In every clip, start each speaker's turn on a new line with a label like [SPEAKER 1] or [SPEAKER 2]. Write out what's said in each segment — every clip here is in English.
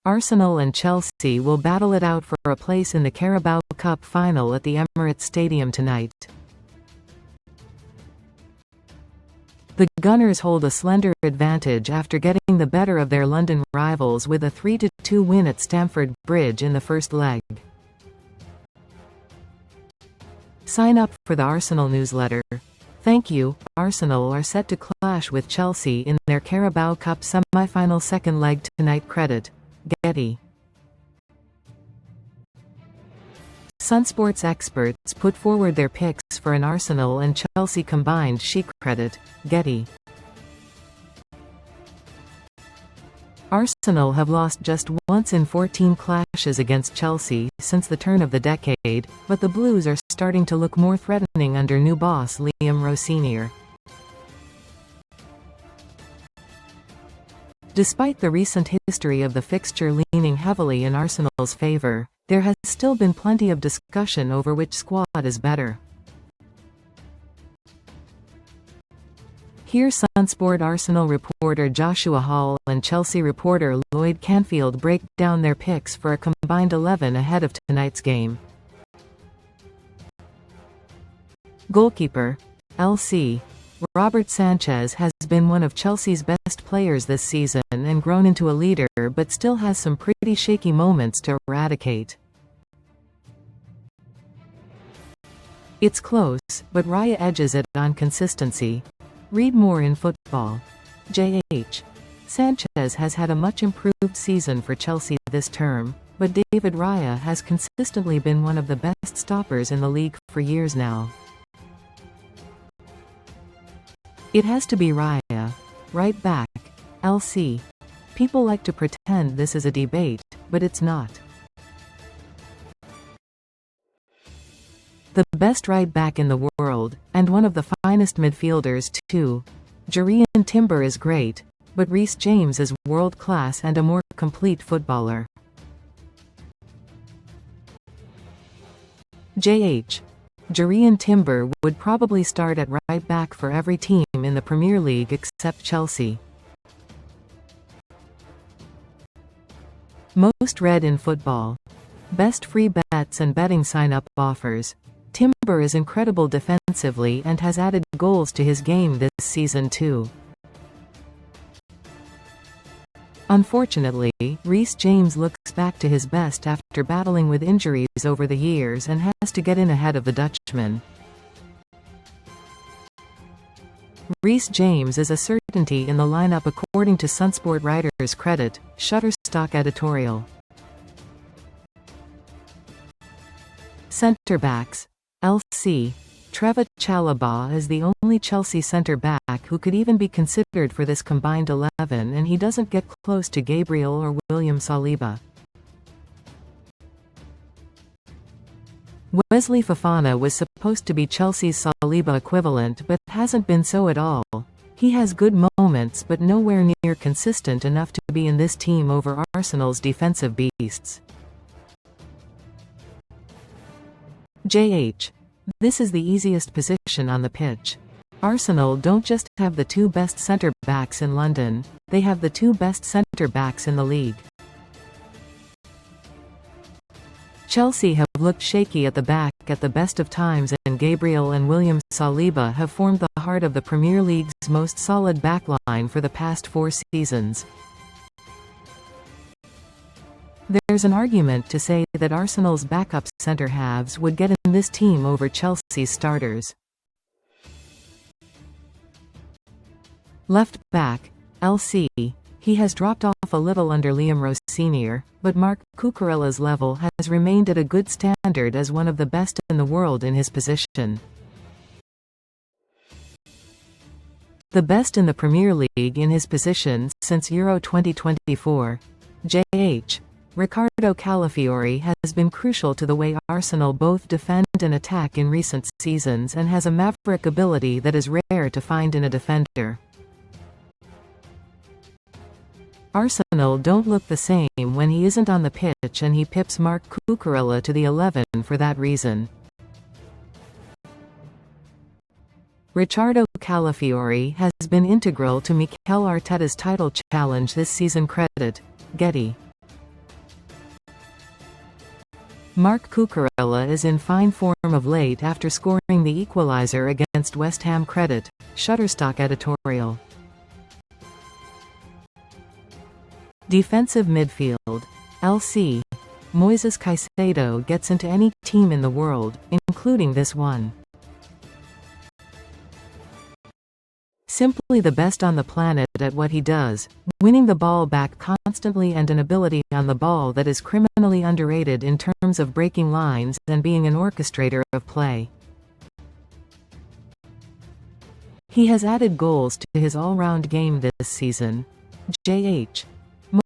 [SPEAKER 1] Arsenal and Chelsea will battle it out for a place in the Carabao Cup final at the Emirates Stadium tonight. The Gunners hold a slender advantage after getting the better of their London rivals with a 3-2 win at Stamford Bridge in the first leg. Sign up for the Arsenal newsletter. Thank you. Arsenal are set to clash with Chelsea in their Carabao Cup semi-final second leg tonightCredit. Getty. SunSport's experts put forward their picks for an Arsenal and Chelsea combined XICredit. Getty. Arsenal have lost just once in 14 clashes against Chelsea since the turn of the decade, but the Blues are starting to look more threatening under new boss Liam Rosenior. Despite the recent history of the fixture leaning heavily in Arsenal's favour, there has still been plenty of discussion over which squad is better. Here SunSport Arsenal reporter Joshua Hall and Chelsea reporter Lloyd Canfield break down their picks for a combined 11 ahead of tonight's game. Goalkeeper. LC. Robert Sanchez has been one of Chelsea's best players this season and grown into a leader, but still has some pretty shaky moments to eradicate. It's close, but Raya edges it on consistency. Read more in Football. JH. Sanchez has had a much improved season for Chelsea this term, but David Raya has consistently been one of the best stoppers in the league for years now. It has to be Raya. Right back. LC. People like to pretend this is a debate, but it's not. The best right back in the world, and one of the finest midfielders too. Jurrien Timber is great, but Reece James is world class and a more complete footballer. JH. Jurrien Timber would probably start at right back for every team in the Premier League except Chelsea. Most read in Football. Best free bets and betting sign-up offers. Timber is incredible defensively and has added goals to his game this season too. Unfortunately, Reece James looks back to his best after battling with injuries over the years and has to get in ahead of the Dutchman. Reece James is a certainty in the lineup according to SunSport writers Credit, Shutterstock editorial. Centre-backs. LC. Trevoh Chalobah is the only Chelsea centre-back who could even be considered for this combined 11, and he doesn't get close to Gabriel or William Saliba. Wesley Fofana was supposed to be Chelsea's Saliba equivalent but hasn't been so at all. He has good moments but nowhere near consistent enough to be in this team over Arsenal's defensive beasts. JH. This is the easiest position on the pitch. Arsenal don't just have the two best centre-backs in London, they have the two best centre-backs in the league. Chelsea have looked shaky at the back at the best of times, and Gabriel and William Saliba have formed the heart of the Premier League's most solid backline for the past 4 seasons. There's an argument to say that Arsenal's backup centre-halves would get in this team over Chelsea's starters. Left back. LC. He has dropped off a little under Liam Rosenior, but Marc Cucurella's level has remained at a good standard as one of the best in the world in his position. The best in the Premier League in his position since Euro 2024. JH. Riccardo Calafiori has been crucial to the way Arsenal both defend and attack in recent seasons and has a maverick ability that is rare to find in a defender. Arsenal don't look the same when he isn't on the pitch, and he pips Marc Cucurella to the 11 for that reason. Riccardo Calafiori has been integral to Mikel Arteta's title challenge this season. Credit. Getty. Marc Cucurella is in fine form of late after scoring the equaliser against West Ham Credit. Shutterstock editorial. Defensive midfield. LC. Moises Caicedo gets into any team in the world, including this one. Simply the best on the planet at what he does, winning the ball back constantly, and an ability on the ball that is criminally underrated in terms of breaking lines and being an orchestrator of play. He has added goals to his all-round game this season. JH.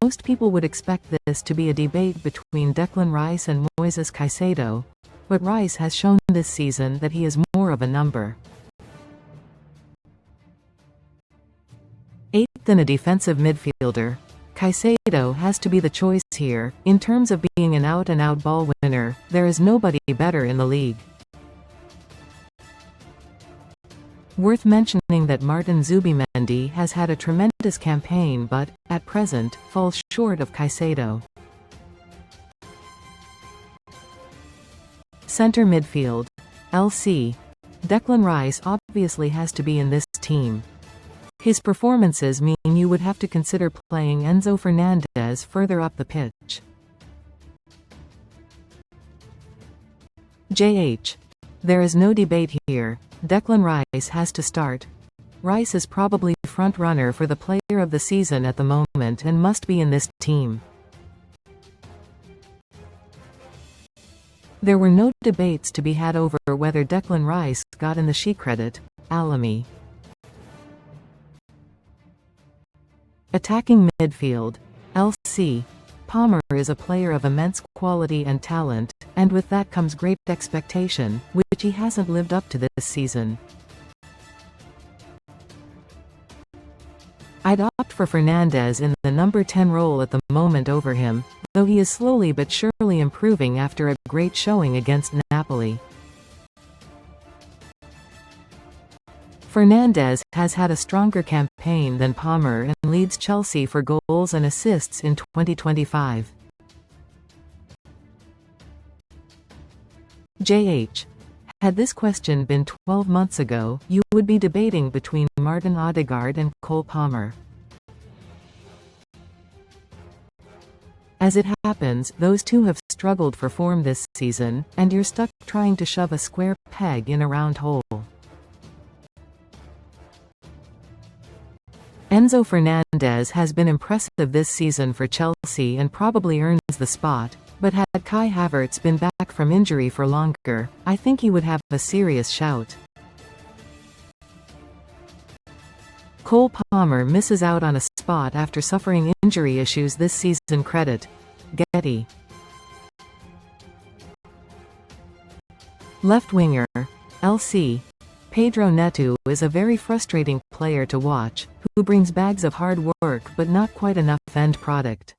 [SPEAKER 1] Most people would expect this to be a debate between Declan Rice and Moises Caicedo, but Rice has shown this season that he is more of a number 8 than a defensive midfielder. Caicedo has to be the choice here. In terms of being an out-and-out ball winner, there is nobody better in the league. Worth mentioning that Martin Zubimendi has had a tremendous campaign but, at present, falls short of Caicedo. Centre midfield. LC. Declan Rice obviously has to be in this team. His performances mean you would have to consider playing Enzo Fernandez further up the pitch. JH. There is no debate here. Declan Rice has to start. Rice is probably front-runner for the player of the season at the moment and must be in this team. There were no debates to be had over whether Declan Rice got in the XICredit. Alamy. Attacking midfield. LC. Palmer is a player of immense quality and talent, and with that comes great expectation, which he hasn't lived up to this season. I'd opt for Fernandez in the number 10 role at the moment over him, though he is slowly but surely improving after a great showing against Napoli. Fernandez has had a stronger campaign than Palmer and leads Chelsea for goals and assists in 2025. JH. Had this question been 12 months ago, you would be debating between Martin Odegaard and Cole Palmer. As it happens, those two have struggled for form this season, and you're stuck trying to shove a square peg in a round hole. Enzo Fernandez has been impressive this season for Chelsea and probably earns the spot, but had Kai Havertz been back from injury for longer, I think he would have a serious shout. Cole Palmer misses out on a spot after suffering injury issues this season. Credit. Getty. Left winger. LC. Pedro Neto is a very frustrating player to watch, who brings bags of hard work but not quite enough end product.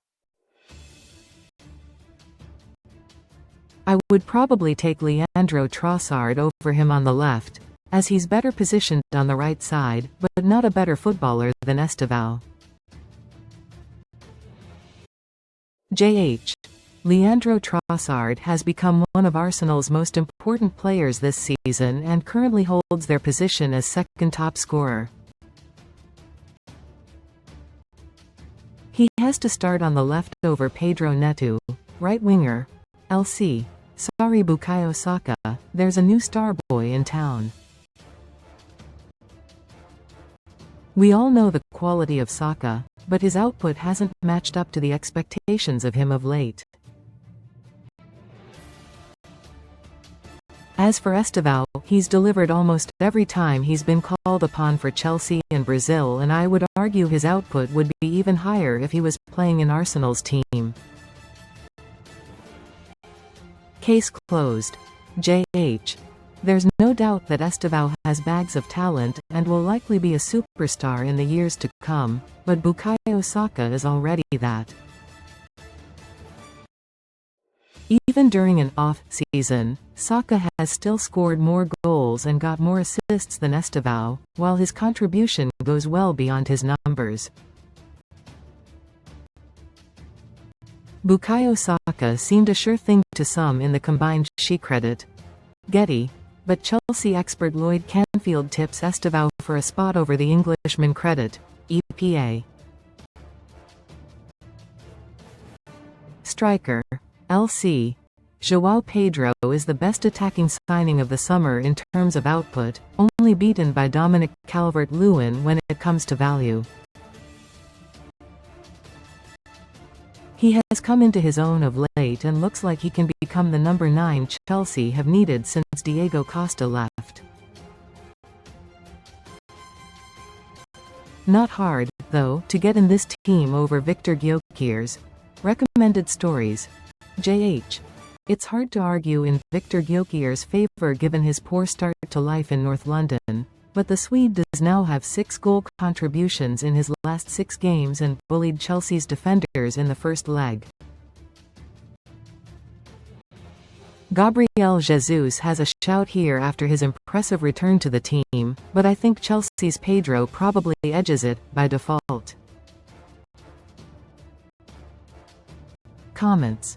[SPEAKER 1] I would probably take Leandro Trossard over him on the left, as he's better positioned on the right side, but not a better footballer than Estevao. JH. Leandro Trossard has become one of Arsenal's most important players this season and currently holds their position as second top scorer. He has to start on the left over Pedro Neto. Right winger. LC. Sorry Bukayo Saka, there's a new star boy in town. We all know the quality of Saka, but his output hasn't matched up to the expectations of him of late. As for Estevao, he's delivered almost every time he's been called upon for Chelsea and Brazil, and I would argue his output would be even higher if he was playing in Arsenal's team. Case closed. JH. There's no doubt that Estevao has bags of talent and will likely be a superstar in the years to come, but Bukayo Saka is already that. Even during an off-season, Saka has still scored more goals and got more assists than Estevao, while his contribution goes well beyond his numbers. Bukayo Saka seemed a sure thing to some in the combined XICredit, Getty, but Chelsea expert Lloyd Canfield tips Estevao for a spot over the Englishman credit, EPA. Striker. LC. João Pedro is the best attacking signing of the summer in terms of output, only beaten by Dominic Calvert-Lewin when it comes to value. He has come into his own of late and looks like he can become the number 9 Chelsea have needed since Diego Costa left. Not hard, though, to get in this team over Victor Gyökeres. Recommended stories. JH. It's hard to argue in Victor Gyökeres' favour given his poor start to life in North London, but the Swede does now have 6 goal contributions in his last 6 games and bullied Chelsea's defenders in the first leg. Gabriel Jesus has a shout here after his impressive return to the team, but I think Chelsea's Pedro probably edges it, by default. Comments.